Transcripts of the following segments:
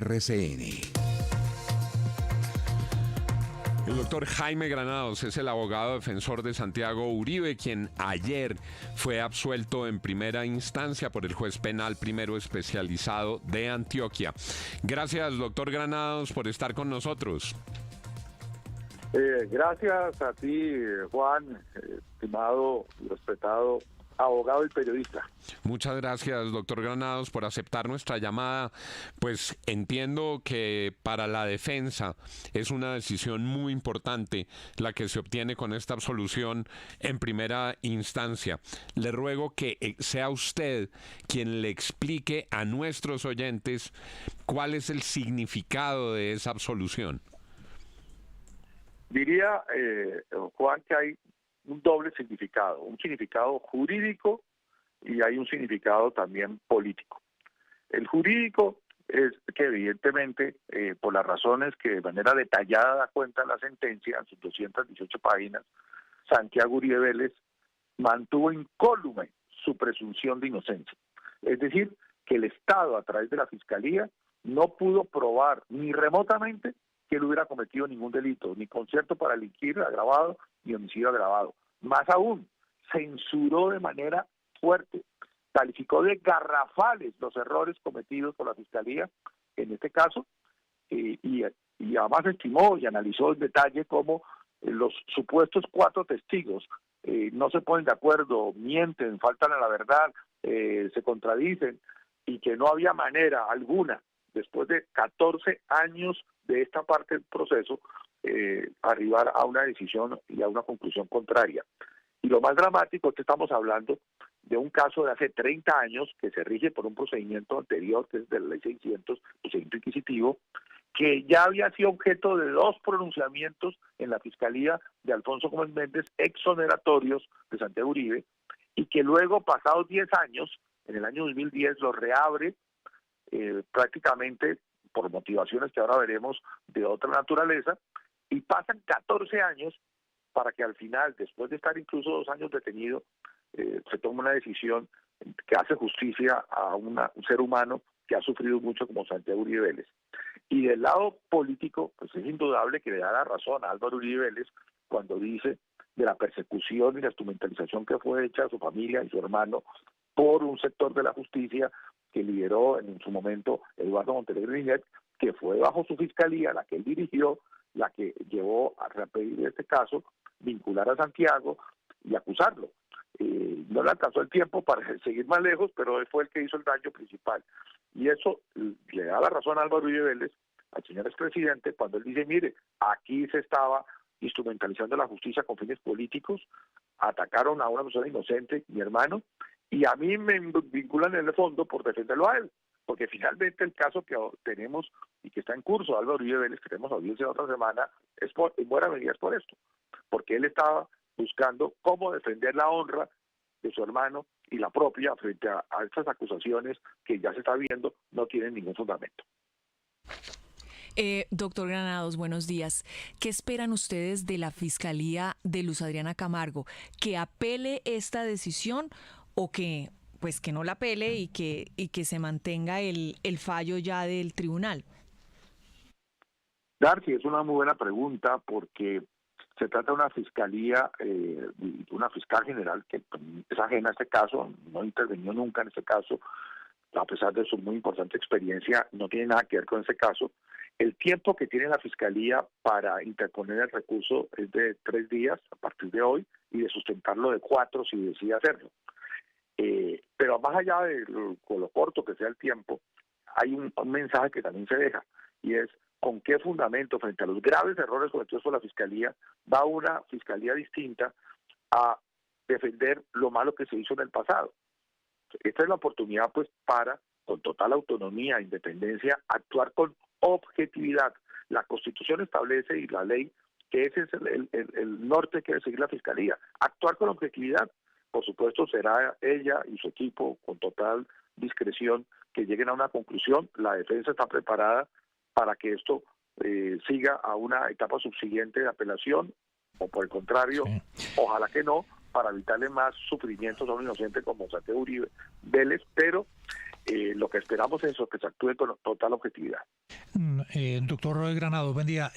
RCN. El doctor Jaime Granados es el abogado defensor de Santiago Uribe, quien ayer fue absuelto en primera instancia por el juez penal primero especializado de Antioquia. Gracias, doctor Granados, por estar con nosotros. Gracias a ti, Juan, estimado y respetado abogado y periodista. Muchas gracias, doctor Granados, por aceptar nuestra llamada. Pues entiendo que para la defensa es una decisión muy importante la que se obtiene con esta absolución en primera instancia. Le ruego que sea usted quien le explique a nuestros oyentes cuál es el significado de esa absolución. Diría, Juan, que hay un doble significado, un significado jurídico y hay un significado también político. El jurídico es que evidentemente, por las razones que de manera detallada da cuenta la sentencia, en sus 218 páginas, Santiago Uribe Vélez mantuvo incólume su presunción de inocencia. Es decir, que el Estado, a través de la Fiscalía, no pudo probar ni remotamente que él hubiera cometido ningún delito, ni concierto para delinquir agravado, ni homicidio agravado. Más aún, censuró de manera fuerte, calificó de garrafales los errores cometidos por la Fiscalía, en este caso, y además estimó y analizó en detalle cómo los supuestos 4 testigos no se ponen de acuerdo, mienten, faltan a la verdad, se contradicen, y que no había manera alguna, después de 14 años de esta parte del proceso, arribar a una decisión y a una conclusión contraria. Y lo más dramático es que estamos hablando de un caso de hace 30 años que se rige por un procedimiento anterior, que es de la ley 600, procedimiento inquisitivo, que ya había sido objeto de 2 pronunciamientos en la Fiscalía de Alfonso Gómez Méndez, exoneratorios de Santiago Uribe, y que luego, pasados 10 años, en el año 2010, lo reabre prácticamente por motivaciones que ahora veremos de otra naturaleza, y pasan 14 años para que al final, después de estar incluso 2 años detenido, se tome una decisión que hace justicia a un ser humano que ha sufrido mucho como Santiago Uribe Vélez. Y del lado político, pues es indudable que le da la razón a Álvaro Uribe Vélez cuando dice de la persecución y la instrumentalización que fue hecha a su familia y su hermano por un sector de la justicia que lideró en su momento Eduardo Montenegro Niñet, que fue bajo su fiscalía, la que él dirigió, la que llevó a repetir este caso, vincular a Santiago y acusarlo. No le alcanzó el tiempo para seguir más lejos, pero él fue el que hizo el daño principal. Y eso le da la razón a Álvaro Uribe Vélez, al señor expresidente, cuando él dice, mire, aquí se estaba instrumentalizando la justicia con fines políticos, atacaron a una persona inocente, mi hermano, y a mí me vinculan en el fondo por defenderlo a él, porque finalmente el caso que tenemos y que está en curso, Álvaro Uribe Vélez, que tenemos audiencia otra semana, es en buena medida es por esto, porque él estaba buscando cómo defender la honra de su hermano y la propia frente a estas acusaciones que ya se está viendo no tienen ningún fundamento. Doctor Granados, buenos días. ¿Qué esperan ustedes de la Fiscalía de Luz Adriana Camargo? ¿Que apele esta decisión o que no la apele y que se mantenga el fallo ya del tribunal? Darcy, es una muy buena pregunta porque se trata de una fiscalía, una fiscal general que es ajena a este caso, no intervenió nunca en este caso, a pesar de su muy importante experiencia, no tiene nada que ver con ese caso. El tiempo que tiene la Fiscalía para interponer el recurso es de 3 días a partir de hoy y de sustentarlo de 4 si decide hacerlo. Pero más allá de lo corto que sea el tiempo, hay un mensaje que también se deja, y es con qué fundamento frente a los graves errores cometidos por la Fiscalía va una Fiscalía distinta a defender lo malo que se hizo en el pasado. Esta es la oportunidad pues para, con total autonomía e independencia, actuar con objetividad. La Constitución establece y la ley que ese es el norte que debe seguir la Fiscalía, actuar con objetividad. Por supuesto será ella y su equipo con total discreción que lleguen a una conclusión. La defensa está preparada para que esto siga a una etapa subsiguiente de apelación, o por el contrario, ojalá que no, para evitarle más sufrimientos a un inocente como Santiago Uribe Vélez, pero lo que esperamos es eso, que se actúe con total objetividad. Doctor Granados, buen día.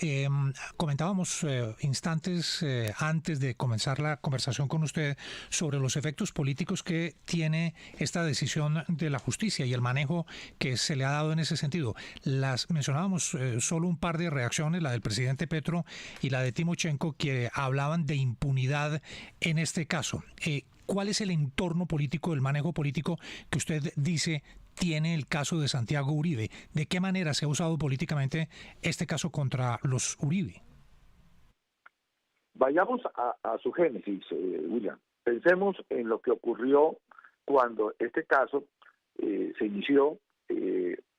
Comentábamos instantes antes de comenzar la conversación con usted sobre los efectos políticos que tiene esta decisión de la justicia y el manejo que se le ha dado en ese sentido. Mencionábamos solo un par de reacciones, la del presidente Petro y la de Timochenko, que hablaban de impunidad en este caso. ¿Cuál es el entorno político, el manejo político que usted dice tiene el caso de Santiago Uribe? ¿De qué manera se ha usado políticamente este caso contra los Uribe? Vayamos a su génesis, William. Pensemos en lo que ocurrió cuando este caso se inició.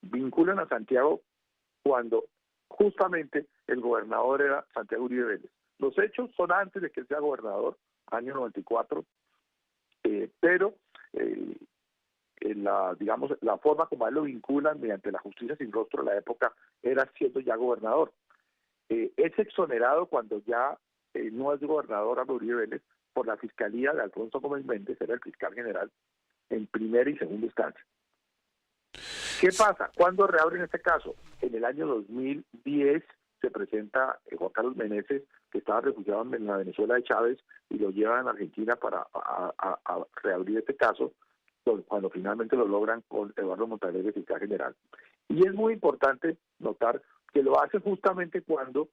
Vinculan a Santiago cuando justamente el gobernador era Santiago Uribe Vélez. Los hechos son antes de que él sea gobernador, año 94, pero la forma como a él lo vinculan mediante la justicia sin rostro de la época era siendo ya gobernador. Es exonerado cuando ya no es gobernador Álvaro Uribe Vélez por la fiscalía de Alfonso Gómez Méndez, era el fiscal general en primera y segunda instancia. ¿Qué pasa? ¿Cuándo reabren este caso? En el año 2010 se presenta Juan Carlos Meneses, que estaba refugiado en la Venezuela de Chávez, y lo llevan a Argentina para a reabrir este caso, cuando finalmente lo logran con Eduardo Montalegre, fiscal general. Y es muy importante notar que lo hace justamente cuando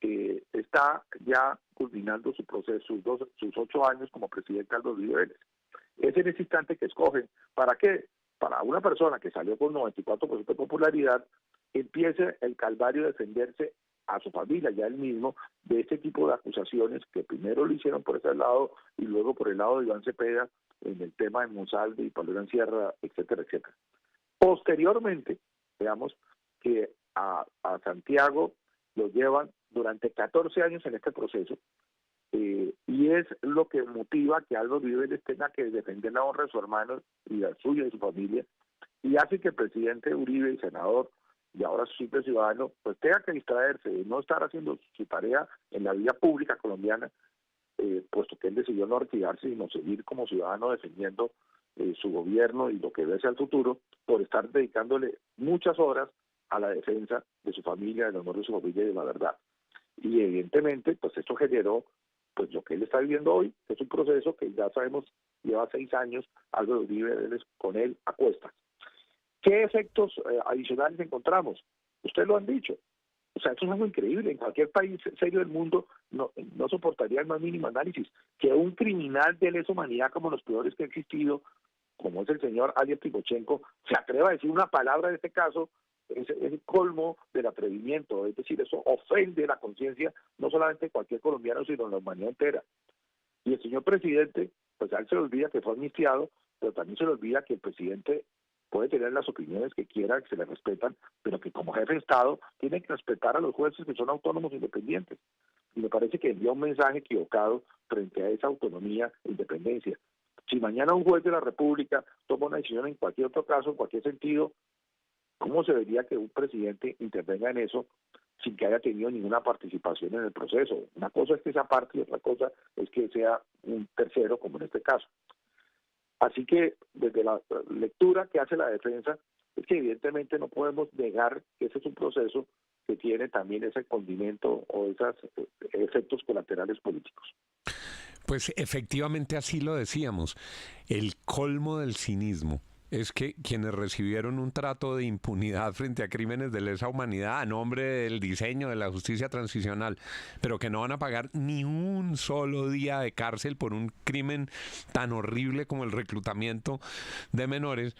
está ya culminando su proceso, sus 8 años como presidente Álvaro Uribe Vélez. Es en ese instante que escogen. ¿Para qué? Para una persona que salió con 94% de popularidad, empiece el calvario de defenderse a su familia, ya él mismo, de este tipo de acusaciones que primero lo hicieron por ese lado y luego por el lado de Iván Cepeda en el tema de Monsalve y Pablo Sierra, etcétera, etcétera. Posteriormente, veamos que a Santiago lo llevan durante 14 años en este proceso, y es lo que motiva que Álvaro Uribe Vélez tenga que defender la honra de su hermano y la suya y de su familia, y hace que el presidente Uribe, el senador, y ahora su simple ciudadano, pues tenga que distraerse de no estar haciendo su tarea en la vida pública colombiana, puesto que él decidió no retirarse, sino seguir como ciudadano defendiendo su gobierno y lo que debe ser el futuro, por estar dedicándole muchas horas a la defensa de su familia, del honor de su familia y de la verdad. Y evidentemente, pues esto generó pues lo que él está viviendo hoy, que es un proceso que ya sabemos lleva 6 años, Álvaro Uribe Vélez con él a cuestas. ¿Qué efectos adicionales encontramos? Ustedes lo han dicho. O sea, esto es algo increíble. En cualquier país serio del mundo no soportaría el más mínimo análisis. Que un criminal de lesa humanidad como los peores que ha existido, como es el señor Alias Timochenko, se atreva a decir una palabra de este caso, es el colmo del atrevimiento. Es decir, eso ofende la conciencia no solamente de cualquier colombiano, sino de la humanidad entera. Y el señor presidente, pues a él se le olvida que fue amnistiado, pero también se le olvida que el presidente puede tener las opiniones que quiera, que se le respetan, pero que como jefe de Estado tiene que respetar a los jueces que son autónomos e independientes. Y me parece que envía un mensaje equivocado frente a esa autonomía e independencia. Si mañana un juez de la República toma una decisión en cualquier otro caso, en cualquier sentido, ¿cómo se vería que un presidente intervenga en eso sin que haya tenido ninguna participación en el proceso? Una cosa es que sea parte y otra cosa es que sea un tercero, como en este caso. Así que desde la lectura que hace la defensa es que evidentemente no podemos negar que ese es un proceso que tiene también ese condimento o esos efectos colaterales políticos. Pues efectivamente así lo decíamos, el colmo del cinismo es que quienes recibieron un trato de impunidad frente a crímenes de lesa humanidad a nombre del diseño de la justicia transicional, pero que no van a pagar ni un solo día de cárcel por un crimen tan horrible como el reclutamiento de menores,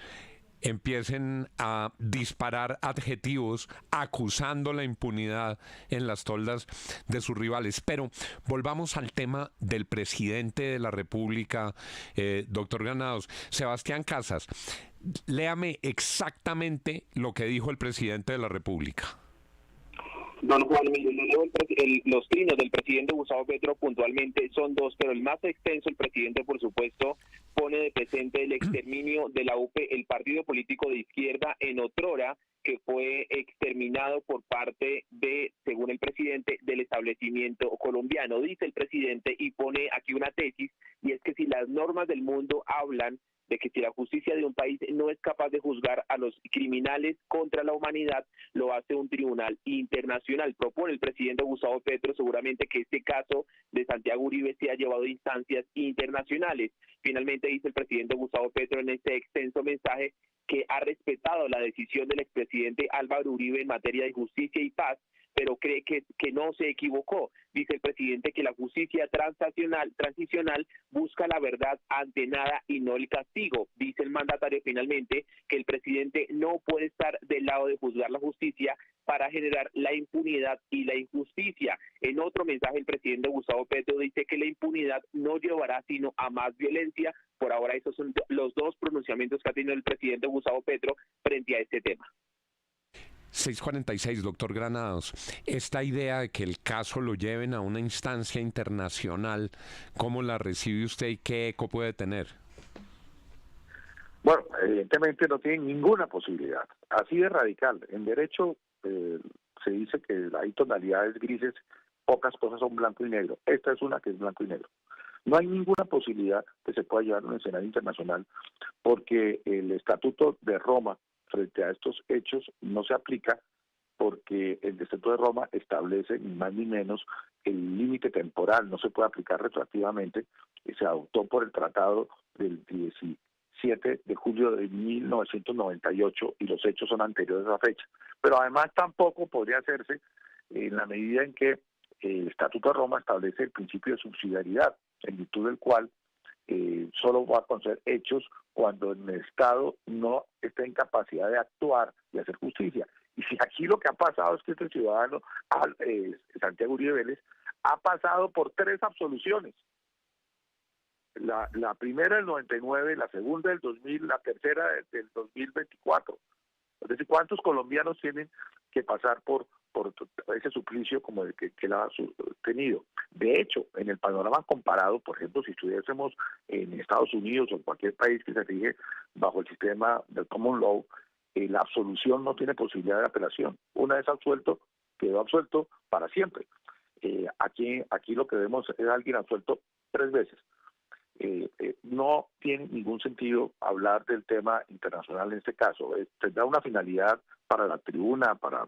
empiecen a disparar adjetivos acusando la impunidad en las toldas de sus rivales. Pero volvamos al tema del presidente de la República, doctor Granados. Sebastián Casas, léame exactamente lo que dijo el presidente de la República. Don Juan, los trinos del presidente Gustavo Petro puntualmente son 2, pero el más extenso, el presidente, por supuesto, pone de presente el exterminio de la UP, el partido político de izquierda en otrora, que fue exterminado por parte de, según el presidente, del establecimiento colombiano. Dice el presidente y pone aquí una tesis, y es que si las normas del mundo hablan de que si la justicia de un país no es capaz de juzgar a los criminales contra la humanidad, lo hace un tribunal internacional. Propone el presidente Gustavo Petro seguramente que este caso de Santiago Uribe sea llevado a instancias internacionales. Finalmente dice el presidente Gustavo Petro en este extenso mensaje que ha respetado la decisión del expresidente Álvaro Uribe en materia de justicia y paz, pero cree que no se equivocó. Dice el presidente que la justicia transicional busca la verdad ante nada y no el castigo. Dice el mandatario finalmente que el presidente no puede estar del lado de juzgar la justicia para generar la impunidad y la injusticia. En otro mensaje, el presidente Gustavo Petro dice que la impunidad no llevará sino a más violencia. Por ahora, esos son los dos pronunciamientos que ha tenido el presidente Gustavo Petro frente a este tema. 6:46, doctor Granados. Esta idea de que el caso lo lleven a una instancia internacional, ¿cómo la recibe usted y qué eco puede tener? Bueno, evidentemente no tiene ninguna posibilidad. Así de radical. En derecho se dice que hay tonalidades grises, pocas cosas son blanco y negro. Esta es una que es blanco y negro. No hay ninguna posibilidad que se pueda llevar a un escenario internacional porque el Estatuto de Roma frente a estos hechos no se aplica, porque el Estatuto de Roma establece ni más ni menos el límite temporal, no se puede aplicar retroactivamente, y se adoptó por el tratado del 17 de julio de 1998 y los hechos son anteriores a esa fecha. Pero además tampoco podría hacerse en la medida en que el Estatuto de Roma establece el principio de subsidiariedad, en virtud del cual solo va a conceder hechos cuando el Estado no está en capacidad de actuar y hacer justicia. Y si aquí lo que ha pasado es que este ciudadano, Santiago Uribe Vélez, ha pasado por 3 absoluciones. La primera del 99, la segunda del 2000, la tercera del 2024. Es decir, ¿cuántos colombianos tienen que pasar por ese suplicio como el que él ha tenido? De hecho, en el panorama comparado, por ejemplo, si estuviésemos en Estados Unidos o en cualquier país que se rige bajo el sistema del common law, la absolución no tiene posibilidad de apelación. Una vez absuelto, quedó absuelto para siempre. Aquí lo que vemos es alguien absuelto 3 veces. No tiene ningún sentido hablar del tema internacional en este caso. Tendrá una finalidad para la tribuna, para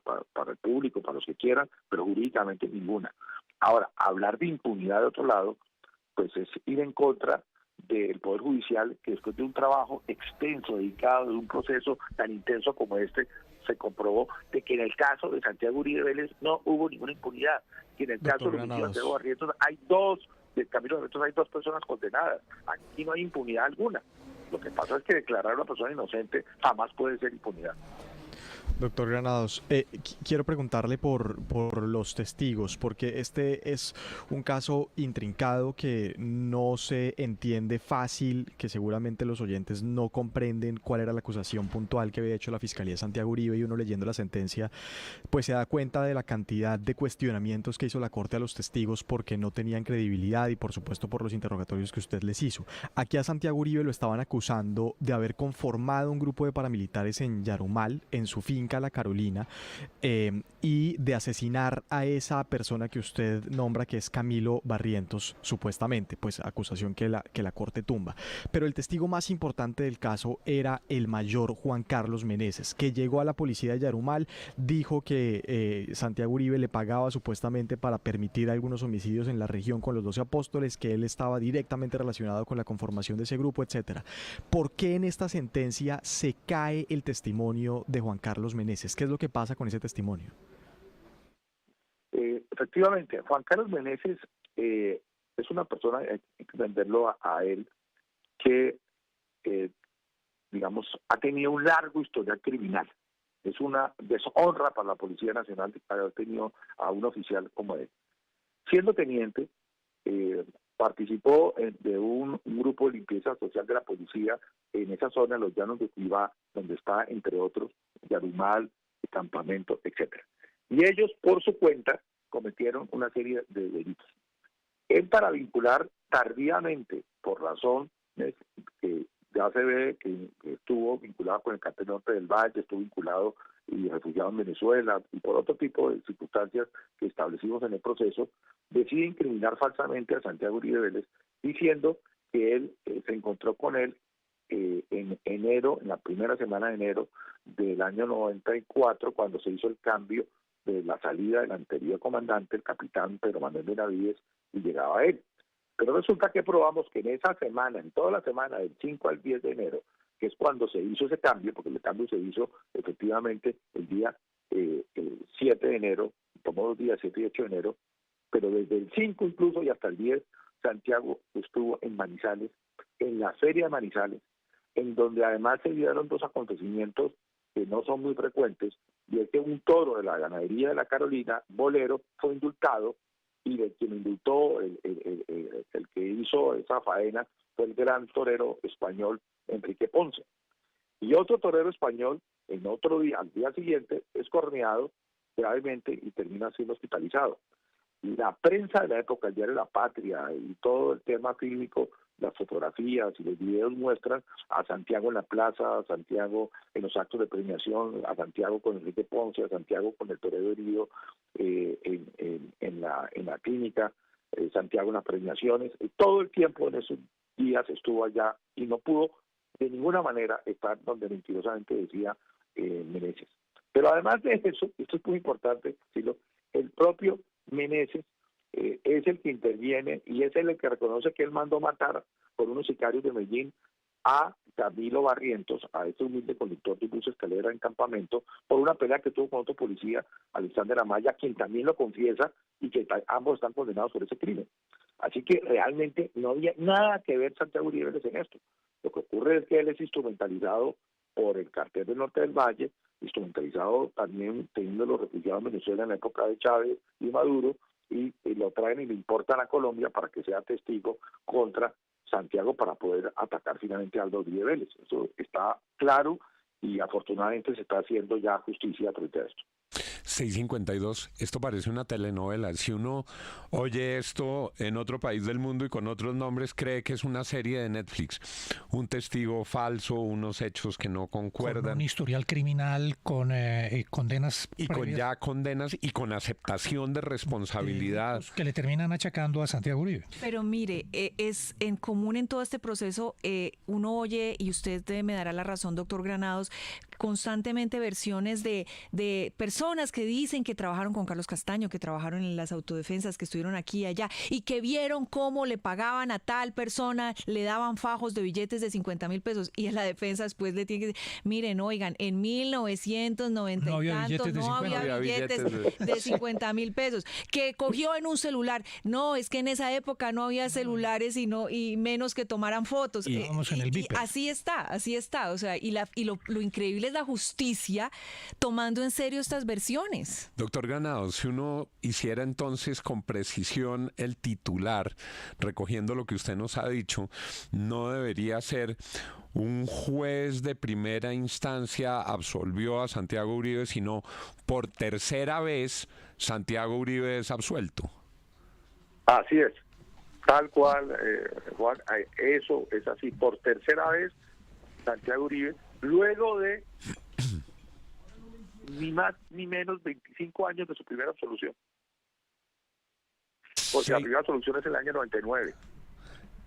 el público, para los que quieran, pero jurídicamente ninguna. Ahora, hablar de impunidad de otro lado, pues es ir en contra del Poder Judicial, que después de un trabajo extenso, dedicado, de un proceso tan intenso como este, se comprobó de que en el caso de Santiago Uribe Vélez no hubo ninguna impunidad, que en el caso de Santiago Barrientos hay 2, del Camilo Barrientos hay 2 personas condenadas. Aquí no hay impunidad alguna. Lo que pasa es que declarar a una persona inocente jamás puede ser impunidad. Doctor Granados, quiero preguntarle por los testigos, porque este es un caso intrincado que no se entiende fácil, que seguramente los oyentes no comprenden cuál era la acusación puntual que había hecho la Fiscalía de Santiago Uribe, y uno leyendo la sentencia pues se da cuenta de la cantidad de cuestionamientos que hizo la Corte a los testigos porque no tenían credibilidad y por supuesto por los interrogatorios que usted les hizo. Aquí a Santiago Uribe lo estaban acusando de haber conformado un grupo de paramilitares en Yarumal, en su finca La Carolina, y de asesinar a esa persona que usted nombra, que es Camilo Barrientos, supuestamente, pues acusación que la Corte tumba. Pero el testigo más importante del caso era el mayor Juan Carlos Meneses, que llegó a la policía de Yarumal, dijo que Santiago Uribe le pagaba supuestamente para permitir algunos homicidios en la región con los 12 apóstoles, que él estaba directamente relacionado con la conformación de ese grupo, etcétera. ¿Por qué en esta sentencia se cae el testimonio de Juan Carlos Meneses? ¿Qué es lo que pasa con ese testimonio? Efectivamente, Juan Carlos Meneses es una persona, hay que entenderlo a él, que digamos ha tenido un largo historial criminal. Es una deshonra para la Policía Nacional haber tenido a un oficial como él. Siendo teniente, participó de un grupo de limpieza social de la policía en esa zona, en los llanos de Cuibá, donde está, entre otros, Yarumal, el campamento, etcétera. Y ellos, por su cuenta, cometieron una serie de delitos. Él, para vincular tardíamente, por razones que ya se ve que estuvo vinculado con el Cartel Norte del Valle, estuvo vinculado y refugiado en Venezuela, y por otro tipo de circunstancias que establecimos en el proceso, decide incriminar falsamente a Santiago Uribe Vélez, diciendo que él se encontró con él en enero, en la primera semana de enero del año 94, cuando se hizo el cambio de la salida del anterior comandante, el capitán Pedro Manuel Benavides, y llegaba él. Pero resulta que probamos que en esa semana, en toda la semana del 5 al 10 de enero, que es cuando se hizo ese cambio, porque el cambio se hizo efectivamente el día 7 de enero, tomó 2 días, 7 y 8 de enero, pero desde el 5 incluso y hasta el 10, Santiago estuvo en Manizales, en la feria de Manizales, en donde además se dieron 2 acontecimientos que no son muy frecuentes, y es que un toro de la ganadería de la Carolina, Bolero, fue indultado, y de quien indultó, el que hizo esa faena, fue el gran torero español Enrique Ponce. Y otro torero español, en otro día, al día siguiente, es corneado gravemente y termina siendo hospitalizado. Y la prensa de la época, el diario La Patria y todo el tema fílmico, las fotografías y los videos muestran a Santiago en la plaza, a Santiago en los actos de premiación, a Santiago con Enrique Ponce, a Santiago con el torero herido en la clínica, Santiago en las premiaciones. Todo el tiempo en esos días estuvo allá y no pudo de ninguna manera estar donde mentirosamente decía Meneses. Pero además de eso, esto es muy importante, decirlo, el propio Meneses es el que interviene y es el que reconoce que él mandó matar por unos sicarios de Medellín a Camilo Barrientos, a este humilde conductor de bus escalera en campamento, por una pelea que tuvo con otro policía, Alexander Amaya, quien también lo confiesa y que ambos están condenados por ese crimen. Así que realmente no había nada que ver Santiago Uribe Vélez en esto. Lo que ocurre es que él es instrumentalizado por el cartel del Norte del Valle, instrumentalizado también teniendo los refugiados en Venezuela en la época de Chávez y Maduro, y lo traen y le importan a Colombia para que sea testigo contra Santiago para poder atacar finalmente a Aldo Uribe Vélez. Eso está claro y afortunadamente se está haciendo ya justicia frente a esto. 6:52, esto parece una telenovela. Si uno oye esto en otro país del mundo y con otros nombres, cree que es una serie de Netflix. Un testigo falso, unos hechos que no concuerdan. Con un historial criminal, con condenas y previas, con ya condenas y con aceptación de responsabilidad. Que le terminan achacando a Santiago Uribe. Pero mire, es en común en todo este proceso, uno oye, y usted me dará la razón, doctor Granados, constantemente versiones de personas que dicen que trabajaron con Carlos Castaño, que trabajaron en las autodefensas, que estuvieron aquí y allá, y que vieron cómo le pagaban a tal persona, le daban fajos de billetes de 50,000 pesos, y en la defensa después le tiene que decir, miren, oigan, en 1990 no y tanto no había billetes de 50,000 pesos, que cogió en un celular. No, es que en esa época no había celulares y menos que tomaran fotos. Y vamos en el y así está, o sea, y lo increíble es la justicia tomando en serio estas versiones. Doctor Granados, si uno hiciera entonces con precisión el titular, recogiendo lo que usted nos ha dicho, no debería ser un juez de primera instancia absolvió a Santiago Uribe, sino por tercera vez Santiago Uribe es absuelto. Así es, tal cual, Juan, eso es así, por tercera vez Santiago Uribe, luego de ni más ni menos 25 años de su primera absolución. Porque sí. La primera absolución es el año 99.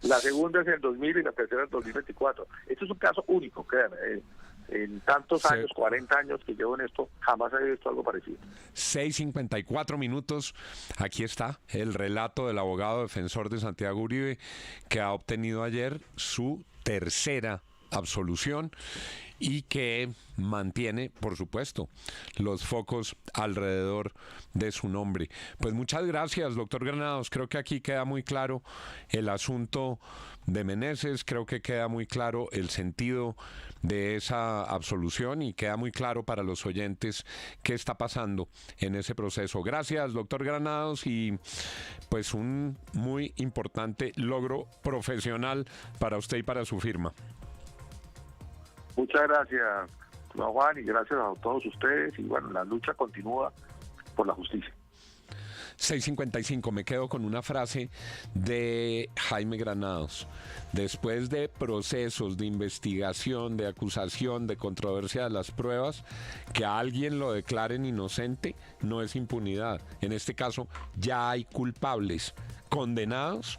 La segunda es en el 2000 y la tercera en el 2024. Esto es un caso único, créanme. En tantos años, 40 años que llevo en esto, jamás he visto algo parecido. 6:54 minutos. Aquí está el relato del abogado defensor de Santiago Uribe, que ha obtenido ayer su tercera absolución y que mantiene, por supuesto, los focos alrededor de su nombre. Pues muchas gracias, doctor Granados. Creo que aquí queda muy claro el asunto de Meneses, creo que queda muy claro el sentido de esa absolución y queda muy claro para los oyentes qué está pasando en ese proceso. Gracias, doctor Granados, y pues un muy importante logro profesional para usted y para su firma. Muchas gracias, Juan, y gracias a todos ustedes. Y bueno, la lucha continúa por la justicia. 6:55, me quedo con una frase de Jaime Granados. Después de procesos de investigación, de acusación, de controversia de las pruebas, que a alguien lo declaren inocente no es impunidad. En este caso ya hay culpables condenados